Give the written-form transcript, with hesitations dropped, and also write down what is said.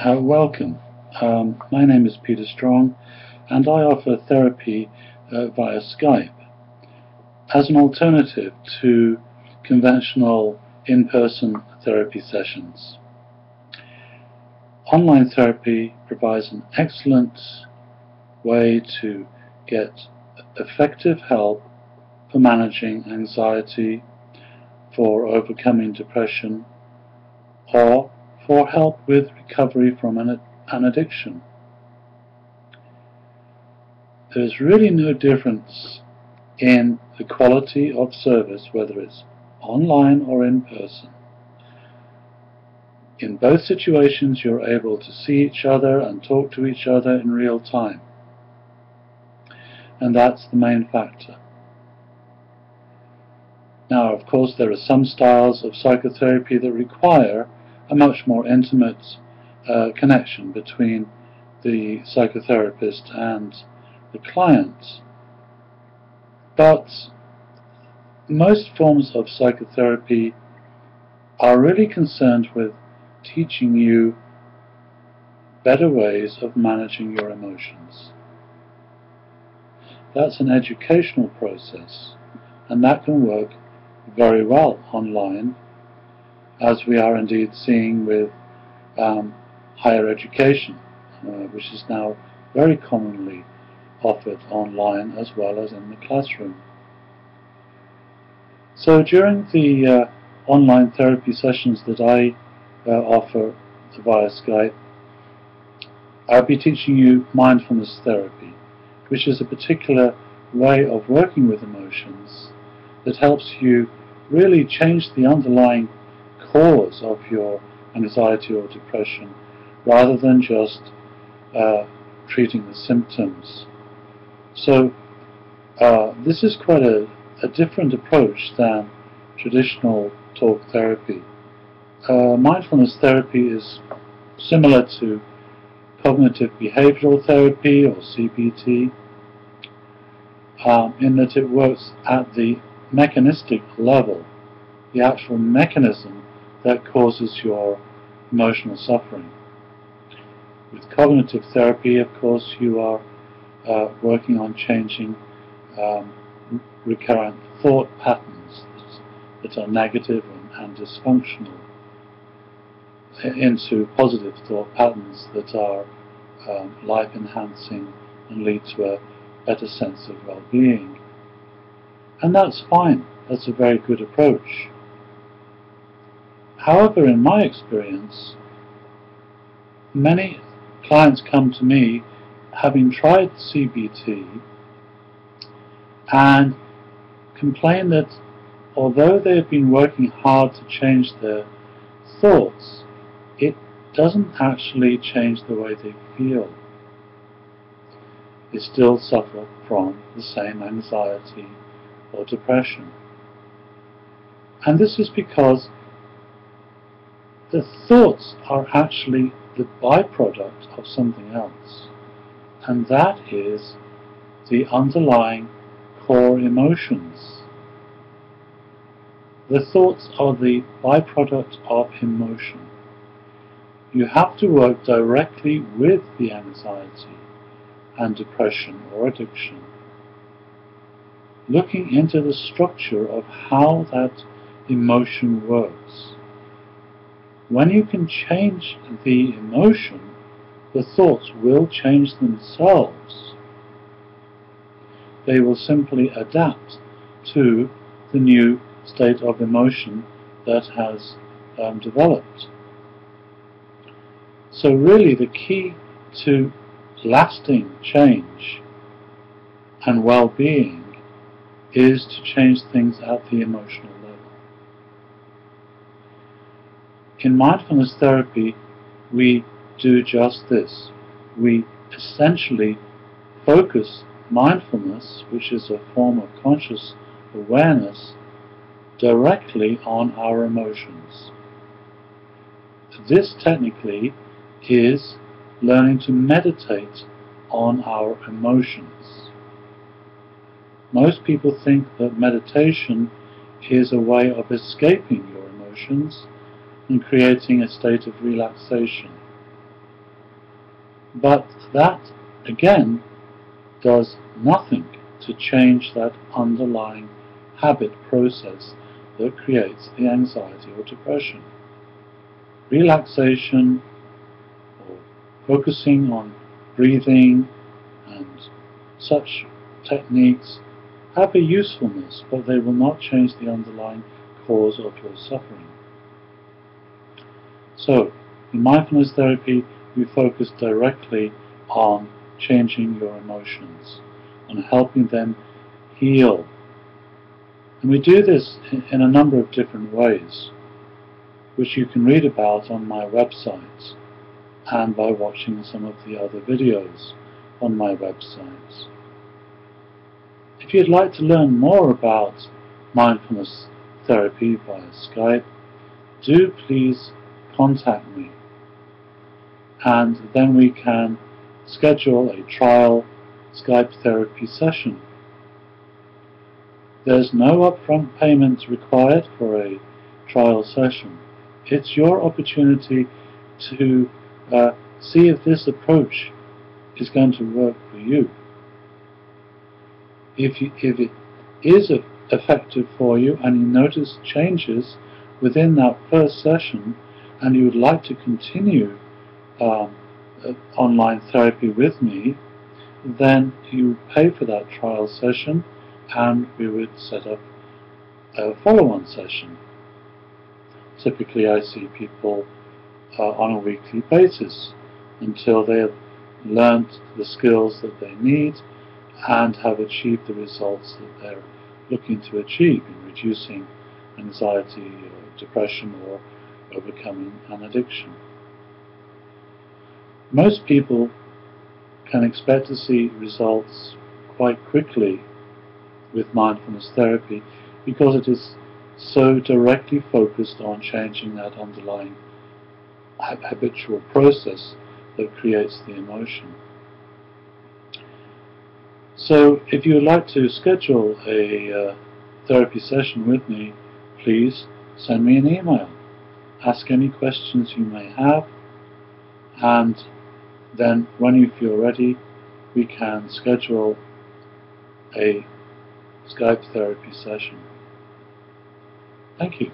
Welcome. My name is Peter Strong, and I offer therapy via Skype as an alternative to conventional in-person therapy sessions. Online therapy provides an excellent way to get effective help for managing anxiety, for overcoming depression, or for help with recovery from an addiction. There's really no difference in the quality of service, whether it's online or in person. In both situations, you're able to see each other and talk to each other in real time. And that's the main factor. Now, of course, there are some styles of psychotherapy that require a much more intimate connection between the psychotherapist and the client. But most forms of psychotherapy are really concerned with teaching you better ways of managing your emotions. That's an educational process, and that can work very well online, as we are indeed seeing with higher education, which is now very commonly offered online as well as in the classroom. So during the online therapy sessions that I offer via Skype, I'll be teaching you mindfulness therapy, which is a particular way of working with emotions that helps you really change the underlying cause of your anxiety or depression, rather than just treating the symptoms. So this is quite a different approach than traditional talk therapy. Mindfulness therapy is similar to cognitive behavioral therapy or CBT, in that it works at the mechanistic level, the actual mechanism that causes your emotional suffering. With cognitive therapy, of course, you are working on changing recurrent thought patterns that are negative and dysfunctional into positive thought patterns that are life-enhancing and lead to a better sense of well-being. And that's fine. That's a very good approach. However, in my experience, many clients come to me having tried CBT and complain that although they have been working hard to change their thoughts, it doesn't actually change the way they feel. They still suffer from the same anxiety or depression. And this is because the thoughts are actually the byproduct of something else, and that is the underlying core emotions. The thoughts are the byproduct of emotion. You have to work directly with the anxiety and depression or addiction, looking into the structure of how that emotion works. When you can change the emotion, the thoughts will change themselves. They will simply adapt to the new state of emotion that has developed. So really the key to lasting change and well-being is to change things at the emotional level. In mindfulness therapy, we do just this. We essentially focus mindfulness, which is a form of conscious awareness, directly on our emotions. This technically is learning to meditate on our emotions. Most people think that meditation is a way of escaping your emotions and creating a state of relaxation. But that, again, does nothing to change that underlying habit process that creates the anxiety or depression. Relaxation or focusing on breathing and such techniques have a usefulness, but they will not change the underlying cause of your suffering. So, in mindfulness therapy, we focus directly on changing your emotions, on helping them heal. And we do this in a number of different ways, which you can read about on my website and by watching some of the other videos on my website. If you'd like to learn more about mindfulness therapy via Skype, do please contact me, and then we can schedule a trial Skype therapy session. There's no upfront payment required for a trial session. It's your opportunity to see if this approach is going to work for you. If it is effective for you and you notice changes within that first session and you would like to continue online therapy with me, then you pay for that trial session and we would set up a follow-on session. Typically I see people on a weekly basis until they have learned the skills that they need and have achieved the results that they're looking to achieve in reducing anxiety or depression or overcoming an addiction. Most people can expect to see results quite quickly with mindfulness therapy because it is so directly focused on changing that underlying habitual process that creates the emotion. So if you would like to schedule a therapy session with me, please send me an email. Ask any questions you may have, and then when you feel ready, we can schedule a Skype therapy session. Thank you.